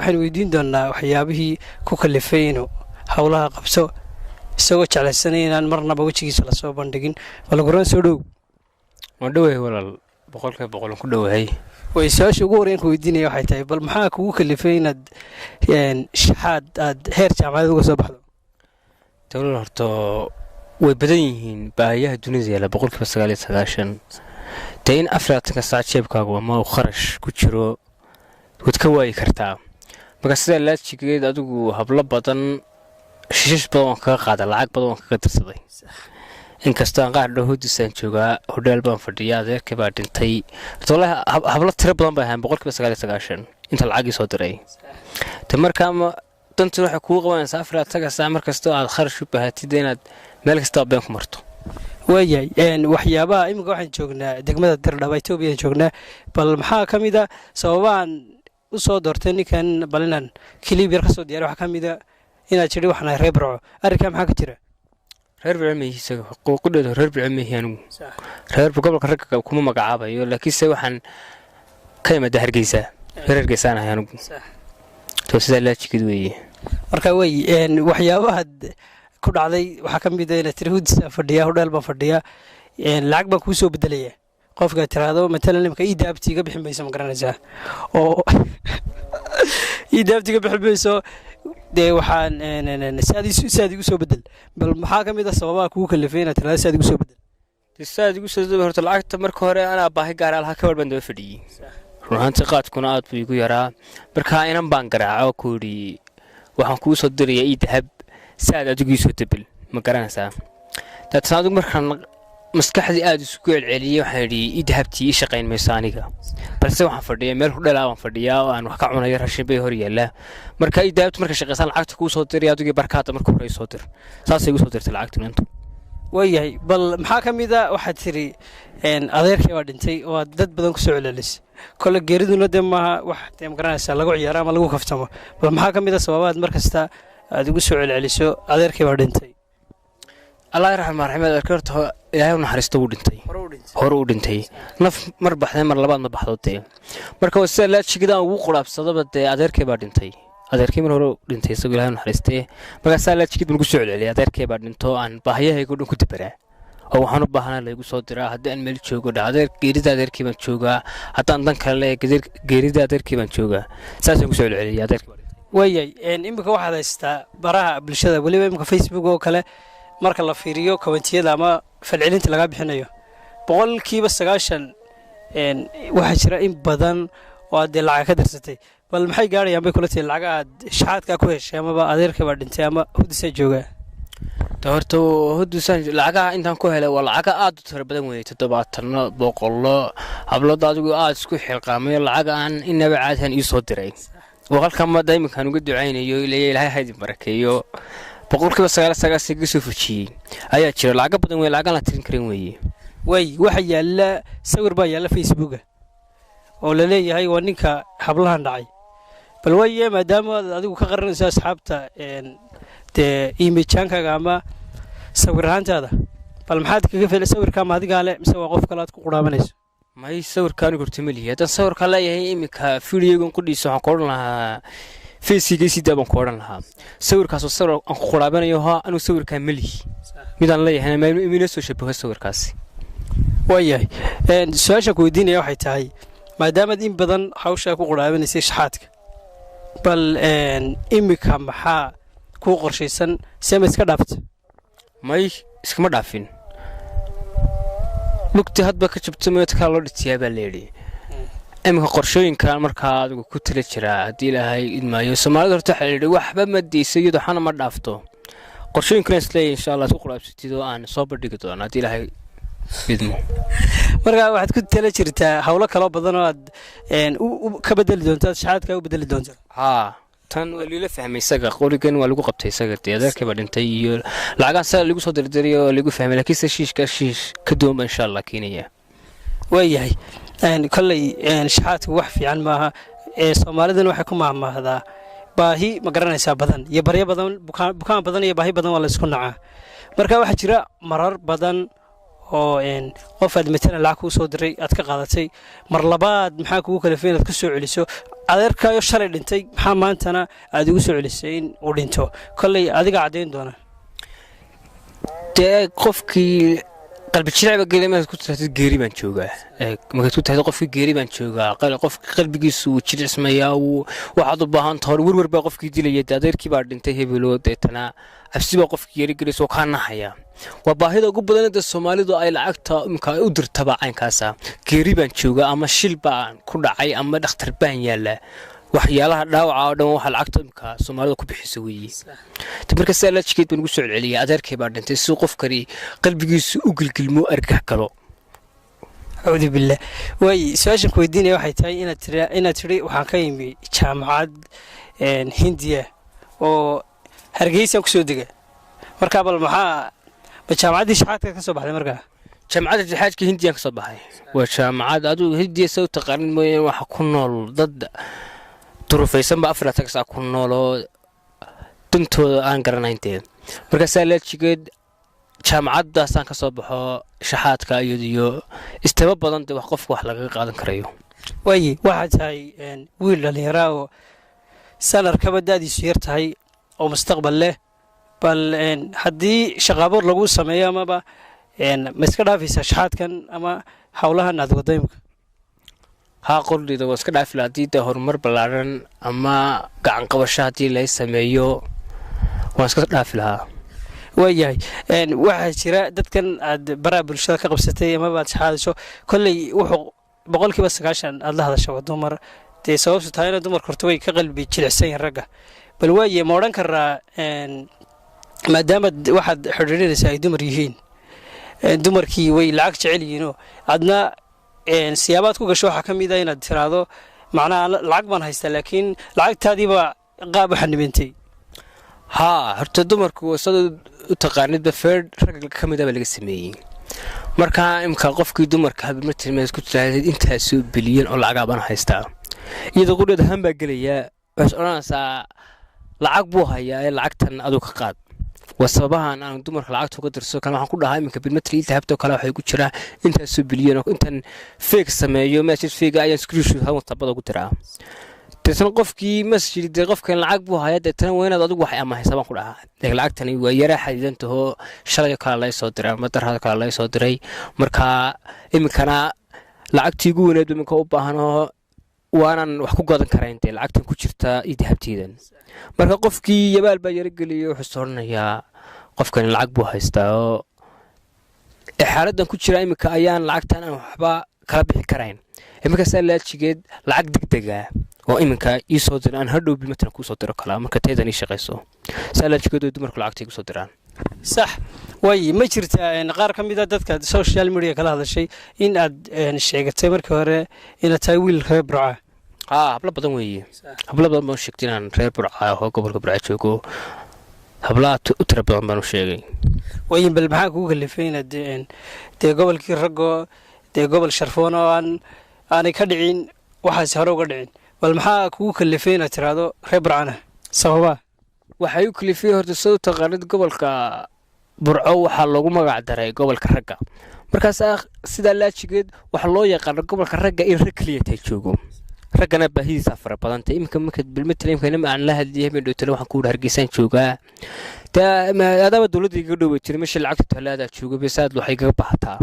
waxaan weydiin doonaa waxyaabihii ku kalifay inuu hawlaha qabso isagoo jeclaysanay inaan marnaba wejigiisa la soo bandhigin wala goran soo dhow waan dhawahay walaal boqolkiiba ku dhawahay way su'aasha ugu horreyn ku weydiinaya waxay tahay bal maxaa kugu kalifay inaad shahaad aad heer jaamacadeed uga soo baxdo dawlad horto way badan yihiin baahiyaha dunida yaala boqolkiiba 99 dee in 40 saac jeebkaagu ama uu kharash ku jiro wad ka waayi kartaa marka sida laajigeed adigu hablo badan shishish badan kaga qaada lacag badan kaga tirsaday inkastoo aan qaar dhahoodisaan joogaa hodheel baan fadhiyaa adeerkay baa dhintay wallaahi hablo tiro badan baa ahaan boqolkiiba 99 inta lacagii soo diray te markaa dantu waxay kugu qabanaysaa 40 saac markastoo aad kharash u baahatid inaad meel kasta been ku marto waayay waxyaabaha imika waxaan joognaa degmada Dirdhaba Itoobiya joognaa bal maxaa kamid ah sababaan u soo doortay ninkan balinan kilib yar ka soo diyaar waxa kamid ah inaad jiri waxna reer barco arrinka maxaa ka jira reer barcamihiisa qoqodooda reer barcamihiinu reer gobolka ragga kuma magacaabayo laakiin se waxaan ka imada Hargeysa reer Hargeysa anahay to sida la jikid weeye marka way waxyaabaha ku dhacday waxa kamid ah inaad tirahudisa fadhiya hodheel baan fadhiya lacag baan ku soo bedelaya qofka tiraado matalan nimka idaabtiga bixin bayso ma garanaysaa oo idaabtiga bixin bayso de waxaan saadi ugu soo bedel bal maxaa kamid ah sababaha kugu kalifay inaad tiraado saadi ugu soo bedel saadi ugu soo bedel horta lacagta marka hore ana baahi gaar ah ka warban daba fadhiyay runaantii qaadkuna aad buu igu yaraa marka inan baan garaaco ku yiri waxaan ku soo diraya idahab saad adigu soo debel ma garanaysaa dadna adigu markaan maskaxdii aad isku celceliyay waxaan yiri idahabtii shaqeyn meesaaniga balse waxaan fadhiyaa meel hodheel aan fadhiyaa oo aan wax ka cunayo raashin bay hor yaala marka idahabtu marka shaqeysan lacagta ku soo diray adigu barkaada marka hore soo dir saasay igu soo dirtay lacagtu inta wayahay bal maxaa kamid ah waxa tiri adeerkay waa dhintay oo dad badan ku soo celelis kala geeriduna ma wax ma garanaysaa lagu ciyaaro ama lagu kaftamo bal maxaa kamid ah sababaad markasta aad ugu soo celceliso adeerkay waa dhintay Allah yarxamah raxmad adeerkay ilaahay u naxariisto uu dhintay hore u dhintay naf mar baxday mar labaad ma baxdootay marka sida la jigida ugu quraabsadaba adeerkay baa dhintay adeerkay mar hore dhintay isagoo ilaahay u naxariistay marka sida la jigid lagu soo celceliyay adeerkay baa dhinto aan baahiyahaygu dhan ku dabaraa oo waxaan u baahnaa lagu soo diraa haddii aan meel joogo dhacdeer geerida adeerkay baan joogaa haddaan dan kale geerida adeerkay baan joogaa saasaan ku soo celceliyay adeerkay waayay imika waxaad haystaa baraha bulshada waliba imika Facebook oo kale marka la fiiriyo komentiyada ama falcelinta laga bixinayo boqolkiiba 90 waxa jira in badan oo aad lacag ka dirsatay bal maxay gaarayaan bay kula tahay lacag aad shahaadka ku heshay ama adeerkay baa dhintay ama hudisa jooga horta hudisa lacagaha intaan ku helay waa lacag aad u tiro badan weeyay 70 boqollo hablood adigu aad isku xilqaamay lacag aan inaba caadhan ii soo diray وقالكم ما دايما كانوا قدوا عيني يلي لهاي هذه بركيو بقول كيف سجال سجسوا في شيء أيه ترى العقب بدون ولا عقل تنكرين وي واحد يلا صور بقى يلا فيسبوك ولا ليه هاي ونيكا حبلها نعي بل ويا ما دام هذا كقرن أصحابته ت إيميشان كعما صور هذا بل محد كيف يصور كم هذه قال مسوي قف كلات قرابنيس ما يصور كانوا كرتملي هذا صور كلا يهي إمك فيديو يكون كل يسوع قرنها في سيجي دابن قرنها صور كاسو صور قرابنا يوها أنا صور كملي ميدان ليه هنا ما مينسو شبه صور كاسي وياي سؤال شكو ديني واحد تاعي ما دام دين بدن حوشة قرابنيس شحاتك بل إمك محا كو قرشيسن سمس كدافت ماي اسكما دافين لوكتي هاد بك جبتميت كالو دتيابا ليدي امك قرشوين كان marka adigu ku tala jira hadii ilaahay idmaayo Soomaalidu horta xiriir waxba ma diisaydo xana ma dhaafto qorshooyinkan isla insha Allah ku quraabsatido aan soo bandhigi doono hadii ilaahay idmo marka waxaad ku tala jirtaa hawlo kala badan oo aad ka bedeli doonto shahaadka u bedeli doonto tan wali la fahmay isaga qorigan waa lagu qabtay isaga adeerkay ba dhintay iyo lacagan sa lagu soo dirdiriyo lagu fahmay laakiin shiish ka dooma insha Allah keenaya wayahay kallay shahaadku wax fiican maaha Soomaalidan waxa ku maamahda baahi ma garanaysaa badan iyo baryo badan bukaan badan iyo baahi badan waa la isku nacaa marka waxa jira marar badan oo qof aad matalan lacag kuu soo diray aad ka qaadatay mar labaad maxaa kugu kalifay inaad ku soo celiso adeerkaayo shalay dhintay maxaa maantana aad ugu soo celisay in uu dhinto kolley adiga caddayn doona dee qofkii qalbi jilacba gelay markaad ku tirahdid geeri baan joogaa markaad ku tirahdid qofkii geeri baan joogaa qofka qalbigiisu wuu jilicmayaa waxaad u baahan tahay werwer baa qofkii dilaya dee adeerkii baa dhintay hebeloo deetana cabsi baa qofkii geeri gelaysa oo kaa naxaya waa baahida ugu badan ee Soomaalidu ay lacagta imka u dirtaba caynkaasa geeri baan joogaa ama shil baan ku dhacay ama dhakhtar baan yaala waxyaalaha dhaawaca oo dhan waxa lacagta imka Soomaalidu ku bixiso weeyii marka salaajkeed baan ugu soo celiyay adeerkii baa dhintay si qofkani qalbigiisu u gilgilmo argax galo أعوذ بالله واي سؤال كويديني واحد تاي إن تري وحكايم جامعات هندية أو هرجيس يكسودك مركب المحا بجامعات دي شحات كسب على مركب جامعات الحاج كهندية كسب هاي وجامعات أدو هندية سو تقارن مي وحكونوا ضد تروفيسن بأفراد تكسا كونوا لو تنتو أنقرنا إنتين مركب سالت شقد jaamacadaasaan ka soo baxo shaxaadka iyo istaba badan wax qof wax laga qaadan karayo way waxa tahay wiil dhalinyaro oo sanar ka badadiisu yar tahay oo mustaqbal leh bal hadii shaqaboor lagu sameeyo ama ma iska dhaafaysa shaxaadkan ama hawlahan aad wadayimka ha qordida waa iska dhaafi lahayd horumar balaaran ama gacan qabasho hadii la sameeyo waa iska dhaafi lahaa وياي واحد شراء دت كان برا بالشدة كقبستي ما بعد حادثه كل وحق بقول كي بس عشان الله هذا شو دمر تسوي ستاينا دمر كرتوي كقلبي تشيل حسين الرجع بالواي مورن كرا ما دام واحد حريري ساي دمر يهين دمر كي وي العكس عليينه عندنا سيابات كوجا شو حكم إذا ينادر معنا العقبان هيست لكن العقد هذه بقى قاب حنبنتي ها horta dumarku wasada u taqaanid ba feed rag ka mid ah laga sameeyay marka imka qofkii dumarka hab ma tilmaas ku tiraahday intaas oo bilyan oo lacag aan haystaa iyadoo qudhada han baa galaya bas oranaysa lacag buu hayaa lacagtan adu ka qaad wasabahan aan dumarka lacagta uga dirso kan waxaan ku dhahay imka bilmatri dahabto kala waxay ku jiraa intaas oo bilyan oo intan fake sameeyo message fake ayaan screenshot hawan tabada ku tiraa تسمع قفكي مسجد قفك العقب وهاي تنا وين هذا دوق أما حسابان كلها العقد تاني ويرى حديدن هو شريك كلا الله يصدره متر هذا كلا الله يصدره مركا إمكانا العقد تيجون يدو من كوبا هنا وأنا وحكو قادن كراينتي العقد كوشرتا يذهب تيدن مركا قفكي يبال بيرجلي وحصرنا يا قفك العقب وهايستا حالتنا كوشرا إمكا أيان العقد أنا وحبا كلا بحكراين إمكا سألت شيء العقد دقيقة وإمكا يصدر أن هردو بمثل كوصدر كلام مركا تيدني شقيسو سألت شيء دمر كل عقد يصدران صح وي ما جرت نقار كم إذا دتك السوشيال ميديا كلا هذا الشيء إن الشيء تمر كهره إن تاويل خير برعة هبلا بدن وي هبلا بدن ما شكتنا خير برعة هو قبل برعة شوكو هبلا ترى بدن ما نشيء وي بالبحاق هو اللي فين دين قبل كي رجوا قبل شرفونا أنا كدعين واحد سهروا قدعين والمحا كوك اللي فينا ترادو خبر عنه sababay waxay u kalifay horta soo taqaanid gobolka burco waxa lagu magac daray gobolka ragga markaas sida la jigeed waxa loo yaqaan gobolka ragga in rag kaliya ay joogo raggana baahidiisa fara badan tahay imka marka bilmetleemkana aan la hadliyay mid dhowtana waxaan ku hargeysan joogaa adaba dawladda iga dhow jiray meesha lacagta talaada joogo bisaad waxay kaga baahataa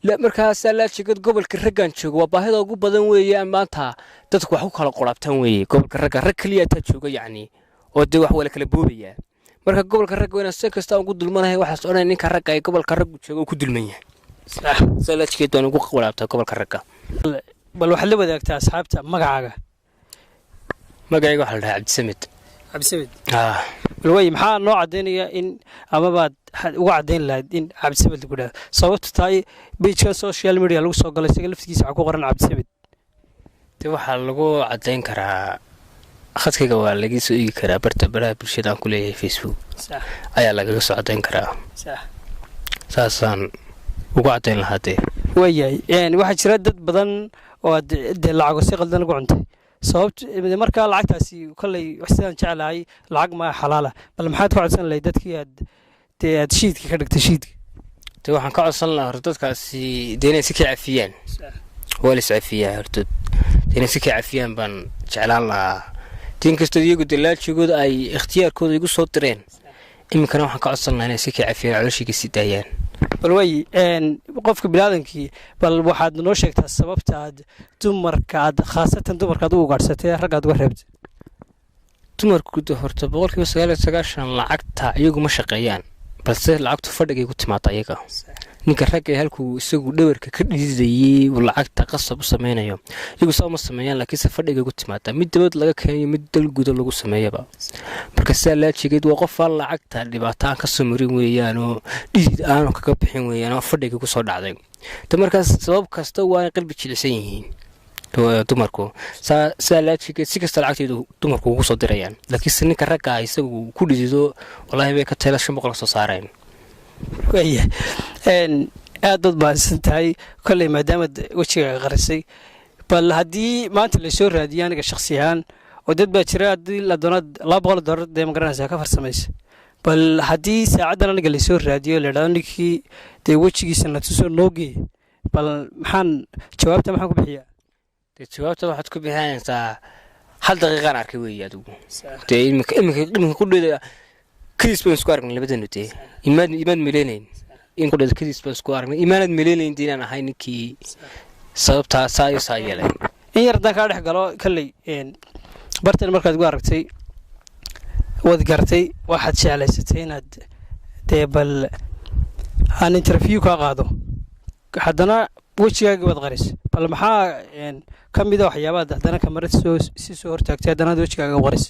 la markaas la jigeed gobolka raggan joogo waa baahida ugu badan weeyaan maanta dadku wax u kala qorabtan weeyay gobolka ragga rag kaliya ta joogo yacni oo de wax wala kala boobaya marka gobolka ragga weena si kasta ugu dulmanahay waxa soconay ninka ragga ay gobolka raggu joogo ku dulman yahay salaadkeed doon ugu qorabta gobolka ragga bal waxa la wadaagtaa asxaabta magacaaga waxa la dhahaa Cabdisamid way maxaa noo cadeynaya in ama baad uga cadeyn lahayd in Cabdisamid lagu dhaho sababtu tahay page social media lagu soo galay isaga laftigiisa waxa ku qoran Cabdisamid waxa lagu cadeyn karaa khadkayga waa laga soo igi karaa barta baraha bulshada aan ku leeyahay Facebook sax ayaa laga soo cadeyn karaa sax saasan ugu cadeyn lahaatee wayay waxa jira dad badan oo lacag si qaldan ugu cuntay sababta marka lacagtaasi kulay wax sidaan jecelahay lacag ma xalaala bal maxaad ku codsan lahayd dadkii aad shiidka ka dhigtay shiidka dee waxaan ka codsan lahaa horta dadkaasi dee inay si ka cafiyaan waa la iscafiyaa horta dee inay si ka cafiyaan baan jeclaan lahaa tiin kastoo iyagu dee laajigooda ay ikhtiyaarkooda igu soo direen iminkana waxaan ka codsan lahaa inay si ka cafiyaan calooshiga sii daayaan bal way qofka biniaadankii bal waxaad noo sheegtaa sababta aad dumarka aad khaasatan dumarka aad u ugaadhsatay ragga aad uga reebtay dumarku horta 99% lacagta iyagu ma shaqeeyaan balse lacagtu fadhigay ku timaada iyaga ninka ragga halkuu isagu dhawarka ka dhidayay uu lacagta qasab u sameynayo iyagu sama sameeyaan laakiin fadhigay ku timaada mid dabad laga keenay mid dal gudo lagu sameeyaba marka saa laajigeed waa qof aan lacagta dhibaataan ka soo marin weeyaan oo dhid aan kaga bixin weeyaan oo fadhigay ku soo dhacday markaas sabab kasta waa qalbi jilicsan yihiin dumarku saa laajigeed si kasta lacagteedu dumarku ugu soo dirayaan laakiin ninka ragga isagu ku dhidido wallahi bay ka teela 500 soo saareen waya aad dad baasan tahay kolley maadaama wajigaaga qarisay bal haddii maanta la soo raadiyo aniga shakhsi ahaan oo dad baa jira haddii la doonaad $200 dee ma garanaysaa ka farsamaysa bal haddii saacaddan aniga la soo raadiyo la idhahdo ninkii dee wejigiisa na tusoo noogee bal jawaabta maxaan ku bixiyaa dee jawaabta waxaad ku bixinaysaa 1 daqiiqaan arkay weeye adigu dee iminka ku dheeda كيس بنسكوارك من لبدن نتي إيمان ملينين إن كل كيس بنسكوارك إيمان ملينين دينا أنا هاي sababta saa yeelay in yar dadka dhex galo kallay bartan markaad ugu aragtay wad gartay waxaad jeclaysatay inaad bal aan interview ka qaado haddana wajigaaga wad qaris bal maxaa kamid ah waxyaabaha haddana kamarad soo hortaagtay haddana wajigaaga qaris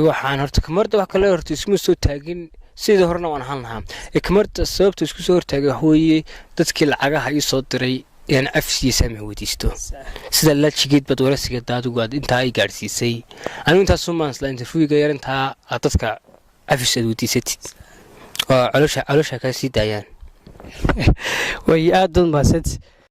waxaan horta kamarada wax kale horta isma soo taagin sidii horena waan ahaan lahaa kamarada sababta isku soo hortaagay wax weeye dadkii lacagaha ii soo diray in afsiya sameeyo wadiisto sida la jigeed bad warasiga daadu gaad inta ay gaarsiisay anigu inta Soomaaliya isla interviewga yarinta dadka afisad wadiisatid waa caloosha ka sii daayaan way aad u mahadsantahay